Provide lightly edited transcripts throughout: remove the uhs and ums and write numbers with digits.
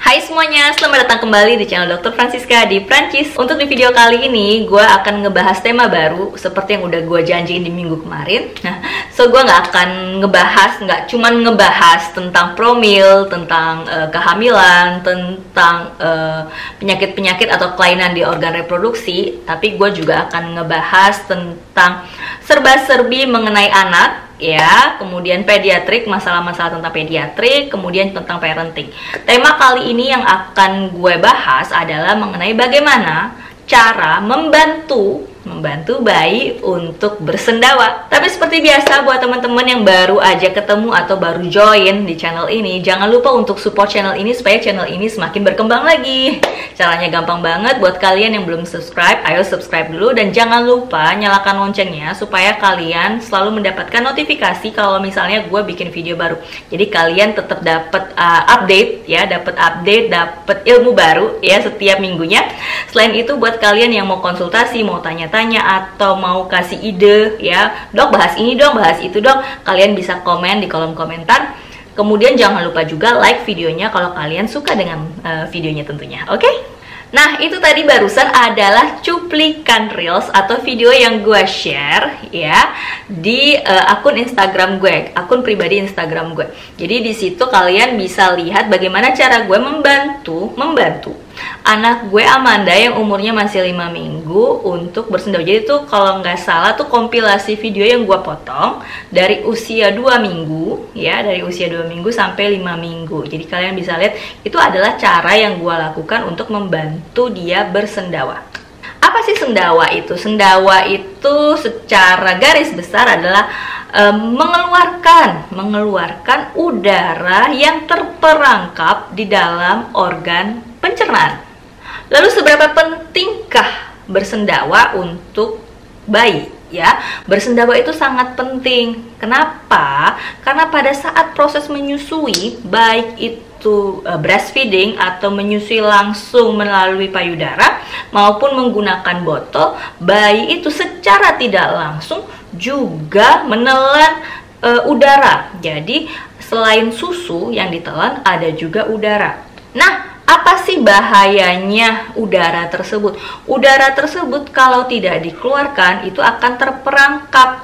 Hai semuanya, selamat datang kembali di channel Dr. Francisca di Prancis. Untuk di video kali ini, gue akan ngebahas tema baru seperti yang udah gue janjiin di minggu kemarin. Nah, gue nggak akan nggak cuman ngebahas tentang promil, tentang kehamilan, tentang penyakit-penyakit atau kelainan di organ reproduksi, tapi gue juga akan ngebahas tentang serba-serbi mengenai anak, ya, kemudian pediatrik, masalah-masalah tentang pediatrik, kemudian tentang parenting. Tema kali ini yang akan gue bahas adalah mengenai bagaimana cara membantu bayi untuk bersendawa. Tapi seperti biasa, buat teman-teman yang baru aja ketemu atau baru join di channel ini, jangan lupa untuk support channel ini supaya channel ini semakin berkembang lagi. Caranya gampang banget. Buat kalian yang belum subscribe, ayo subscribe dulu, dan jangan lupa nyalakan loncengnya supaya kalian selalu mendapatkan notifikasi kalau misalnya gue bikin video baru. Jadi kalian tetap dapat update ya, dapat ilmu baru ya setiap minggunya. Selain itu, buat kalian yang mau konsultasi, mau tanya-tanya atau mau kasih ide ya, dok bahas ini dong, bahas itu dong, kalian bisa komen di kolom komentar. Kemudian jangan lupa juga like videonya kalau kalian suka dengan videonya tentunya, oke? Nah, itu tadi barusan adalah cuplikan reels atau video yang gue share ya di akun Instagram gue, akun pribadi Instagram gue. Jadi di situ kalian bisa lihat bagaimana cara gue membantu anak gue Amanda yang umurnya masih 5 minggu untuk bersendawa. Jadi tuh kalau nggak salah tuh kompilasi video yang gue potong dari usia 2 minggu ya, dari usia 2 minggu sampai 5 minggu. Jadi kalian bisa lihat itu adalah cara yang gue lakukan untuk membantu dia bersendawa. Apa sih sendawa itu? Sendawa itu secara garis besar adalah mengeluarkan udara yang terperangkap di dalam organ pencernaan. Lalu seberapa pentingkah bersendawa untuk bayi? Ya, bersendawa itu sangat penting. Kenapa? Karena pada saat proses menyusui, baik itu breastfeeding atau menyusui langsung melalui payudara maupun menggunakan botol, bayi itu secara tidak langsung juga menelan udara. Jadi selain susu yang ditelan, ada juga udara. Nah, apa sih bahayanya udara tersebut? Udara tersebut kalau tidak dikeluarkan itu akan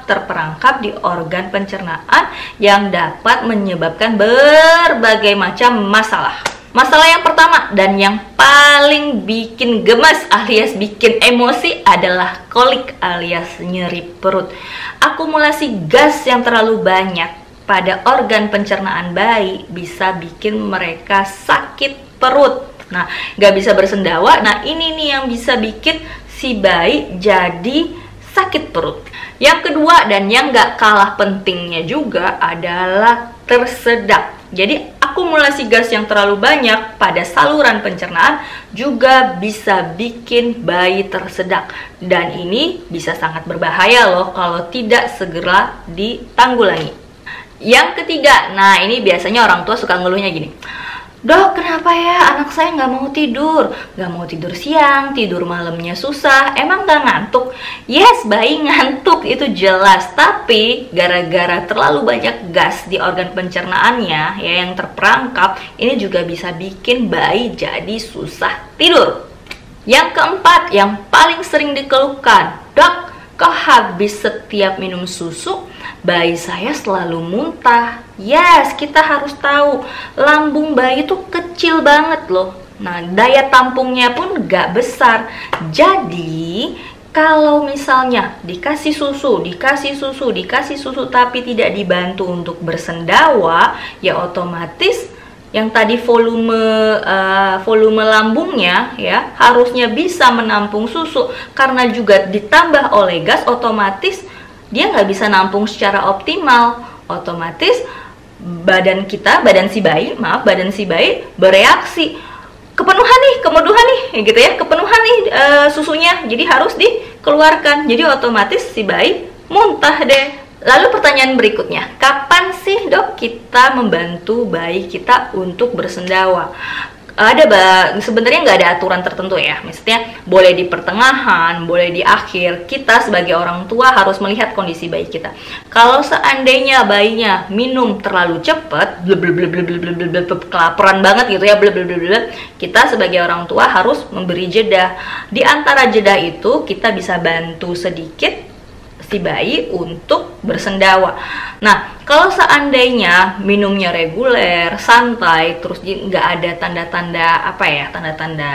terperangkap di organ pencernaan yang dapat menyebabkan berbagai macam masalah. Masalah yang pertama dan yang paling bikin gemas alias bikin emosi adalah kolik alias nyeri perut. Akumulasi gas yang terlalu banyak pada organ pencernaan bayi bisa bikin mereka sakit perut. Nah, nggak bisa bersendawa. Nah, ini nih yang bisa bikin si bayi jadi sakit perut. Yang kedua dan yang nggak kalah pentingnya juga adalah tersedak. Jadi akumulasi gas yang terlalu banyak pada saluran pencernaan juga bisa bikin bayi tersedak. Dan ini bisa sangat berbahaya loh kalau tidak segera ditanggulangi. Yang ketiga, nah ini biasanya orang tua suka ngeluhnya gini, dok, kenapa ya anak saya nggak mau tidur? Nggak mau tidur siang, tidur malamnya susah. Emang nggak ngantuk? Yes, bayi ngantuk, itu jelas. Tapi gara-gara terlalu banyak gas di organ pencernaannya ya yang terperangkap, ini juga bisa bikin bayi jadi susah tidur. Yang keempat, yang paling sering dikeluhkan, dok, kok habis setiap minum susu bayi saya selalu muntah? Yes, kita harus tahu lambung bayi itu kecil banget loh. Nah, daya tampungnya pun gak besar. Jadi kalau misalnya dikasih susu tapi tidak dibantu untuk bersendawa, ya otomatis yang tadi volume lambungnya ya harusnya bisa menampung susu, karena juga ditambah oleh gas, otomatis dia nggak bisa nampung secara optimal. Otomatis badan si bayi bereaksi, kepenuhan nih gitu ya, kepenuhan nih susunya, jadi harus dikeluarkan. Jadi otomatis si bayi muntah deh. Lalu pertanyaan berikutnya, kapan sih dok kita membantu bayi kita untuk bersendawa? sebenarnya nggak ada aturan tertentu ya, maksudnya boleh di pertengahan, boleh di akhir. Kita sebagai orang tua harus melihat kondisi bayi kita. Kalau seandainya bayinya minum terlalu cepat, kelaparan banget gitu ya, kita sebagai orang tua harus memberi jeda. Di antara jeda itu kita bisa bantu sedikit si bayi untuk bersendawa. Nah, kalau seandainya minumnya reguler, santai, terus nggak ada tanda-tanda tanda-tanda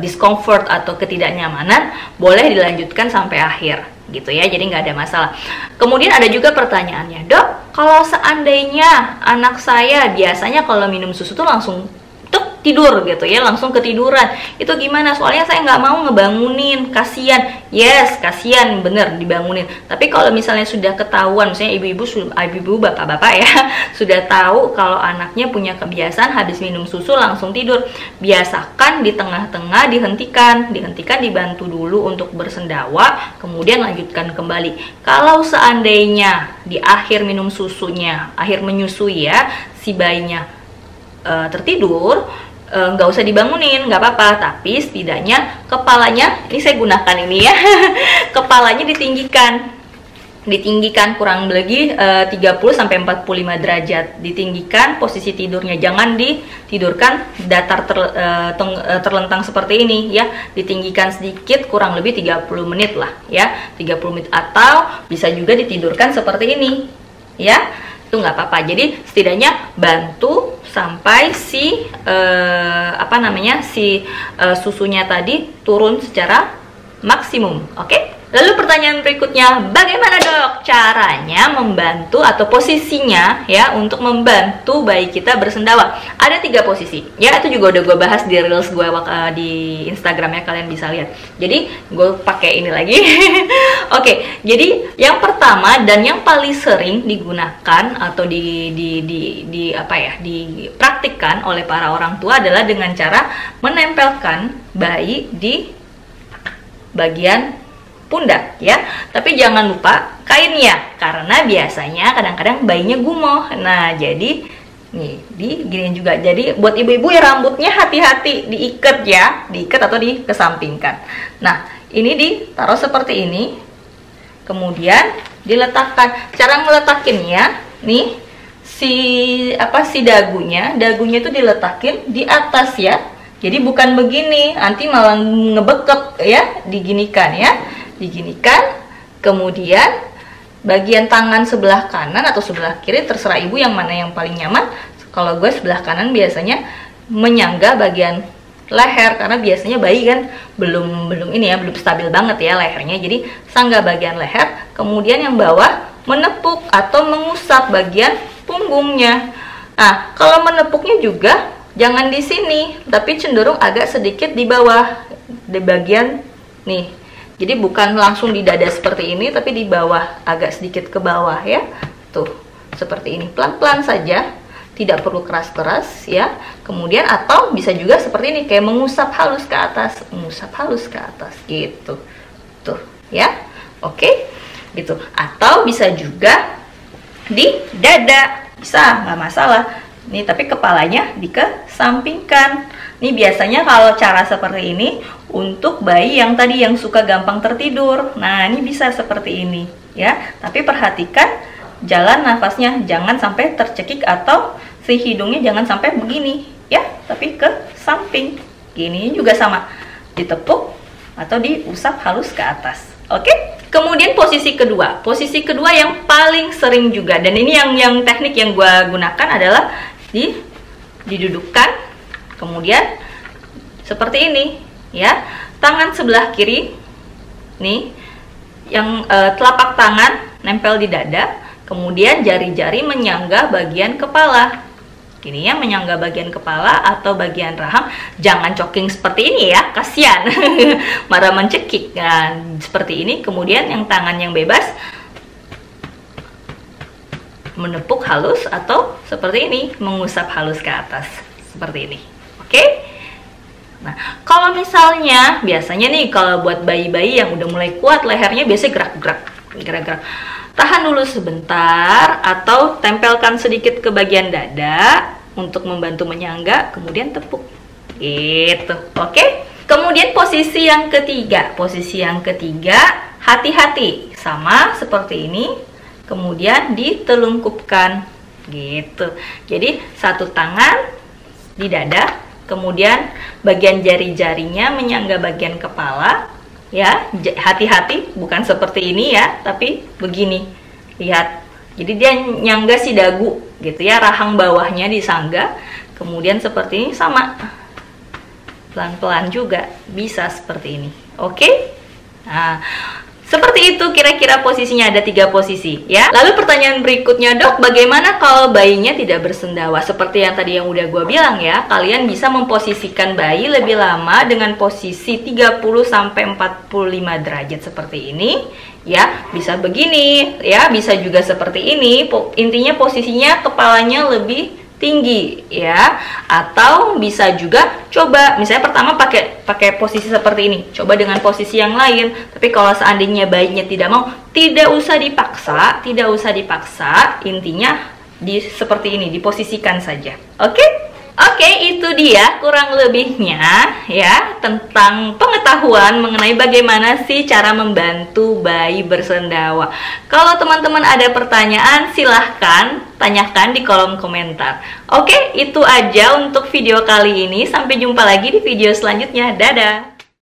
discomfort atau ketidaknyamanan, boleh dilanjutkan sampai akhir gitu ya, jadi nggak ada masalah. Kemudian ada juga pertanyaannya, dok, kalau seandainya anak saya biasanya kalau minum susu tuh langsung tidur gitu ya, langsung ketiduran, itu gimana? Soalnya saya nggak mau ngebangunin, kasihan. Yes, kasihan, bener dibangunin. Tapi kalau misalnya sudah ketahuan, misalnya ibu-ibu, bapak-bapak ya, sudah tahu kalau anaknya punya kebiasaan habis minum susu langsung tidur, biasakan di tengah-tengah dihentikan, dibantu dulu untuk bersendawa, kemudian lanjutkan kembali. Kalau seandainya di akhir minum susunya, akhir menyusui ya, si bayinya tertidur, nggak usah dibangunin, nggak apa-apa, tapi setidaknya kepalanya, ini saya gunakan ini ya, kepalanya ditinggikan kurang lebih 30-45 derajat, ditinggikan, posisi tidurnya jangan ditidurkan datar terlentang seperti ini ya, ditinggikan sedikit kurang lebih 30 menit lah ya, 30 menit, atau bisa juga ditidurkan seperti ini ya, itu nggak apa-apa. Jadi setidaknya bantu sampai si susunya tadi turun secara maksimum. Oke? Lalu pertanyaan berikutnya, bagaimana dok caranya membantu atau posisinya ya untuk membantu bayi kita bersendawa? Ada 3 posisi ya, itu juga udah gue bahas di reels gue di Instagram ya, kalian bisa lihat. Jadi gue pakai ini lagi. Oke, jadi yang pertama dan yang paling sering digunakan atau dipraktikkan oleh para orang tua adalah dengan cara menempelkan bayi di bagian pundak ya, tapi jangan lupa kainnya, karena biasanya kadang-kadang bayinya gumoh. Nah, jadi nih diginiin juga. Jadi buat ibu-ibu ya, rambutnya hati-hati diikat ya, diikat atau dikesampingkan. Nah, ini ditaruh seperti ini, kemudian diletakkan. Cara ngeletakinnya nih, si dagunya itu diletakin di atas ya. Jadi bukan begini, nanti malah ngebekep ya, diginikan, kemudian bagian tangan sebelah kanan atau sebelah kiri, terserah ibu yang mana yang paling nyaman. Kalau gue sebelah kanan biasanya menyangga bagian leher, karena biasanya bayi kan belum stabil banget ya lehernya, jadi sangga bagian leher, kemudian yang bawah menepuk atau mengusap bagian punggungnya. Nah, kalau menepuknya juga jangan di sini, tapi cenderung agak sedikit di bawah, di bagian nih. Jadi bukan langsung di dada seperti ini, tapi di bawah, agak sedikit ke bawah ya. Tuh, seperti ini. Pelan-pelan saja, tidak perlu keras-keras ya. Kemudian atau bisa juga seperti ini, kayak mengusap halus ke atas, gitu. Tuh, ya. Oke, gitu. Atau bisa juga di dada, bisa, nggak masalah. Nih, tapi kepalanya dikesampingkan. Nih biasanya kalau cara seperti ini untuk bayi yang tadi yang suka gampang tertidur. Nah, ini bisa seperti ini ya. Tapi perhatikan jalan nafasnya, jangan sampai tercekik atau si hidungnya jangan sampai begini ya, tapi ke samping. Gini juga sama, ditepuk atau diusap halus ke atas. Oke? Kemudian posisi kedua yang paling sering juga, dan ini yang teknik yang gue gunakan adalah didudukkan, kemudian seperti ini ya, tangan sebelah kiri nih, yang telapak tangan nempel di dada, kemudian jari-jari menyangga bagian kepala. Gini ya, menyangga bagian kepala atau bagian rahang. Jangan choking seperti ini ya, kasihan. Marah mencekik. Nah, seperti ini. Kemudian yang tangan yang bebas menepuk halus atau seperti ini, mengusap halus ke atas seperti ini. Oke? Nah, kalau misalnya biasanya nih kalau buat bayi-bayi yang udah mulai kuat lehernya, biasanya gerak-gerak. Tahan dulu sebentar atau tempelkan sedikit ke bagian dada untuk membantu menyangga, kemudian tepuk. Gitu. Oke. Kemudian posisi yang ketiga. Posisi yang ketiga, hati-hati. Sama seperti ini. Kemudian ditelungkupkan. Gitu. Jadi satu tangan di dada, kemudian bagian jari-jarinya menyangga bagian kepala. Ya, hati-hati, bukan seperti ini ya, tapi begini. Lihat. Jadi dia nyangga si dagu gitu ya, rahang bawahnya disangga. Kemudian seperti ini sama. Pelan-pelan juga bisa seperti ini. Oke? Nah, seperti itu kira-kira posisinya, ada 3 posisi ya. Lalu pertanyaan berikutnya, Dok, bagaimana kalau bayinya tidak bersendawa? Seperti yang tadi yang udah gue bilang ya, kalian bisa memposisikan bayi lebih lama dengan posisi 30 sampai 45 derajat seperti ini ya. Bisa begini ya, bisa juga seperti ini. Intinya posisinya kepalanya lebih tinggi ya, atau bisa juga coba misalnya pertama pakai posisi seperti ini, coba dengan posisi yang lain. Tapi kalau seandainya bayinya tidak mau, tidak usah dipaksa, intinya seperti ini, diposisikan saja. Oke, itu dia kurang lebihnya ya tentang pengetahuan mengenai bagaimana sih cara membantu bayi bersendawa. Kalau teman-teman ada pertanyaan, silahkan tanyakan di kolom komentar. Oke, itu aja untuk video kali ini. Sampai jumpa lagi di video selanjutnya. Dadah!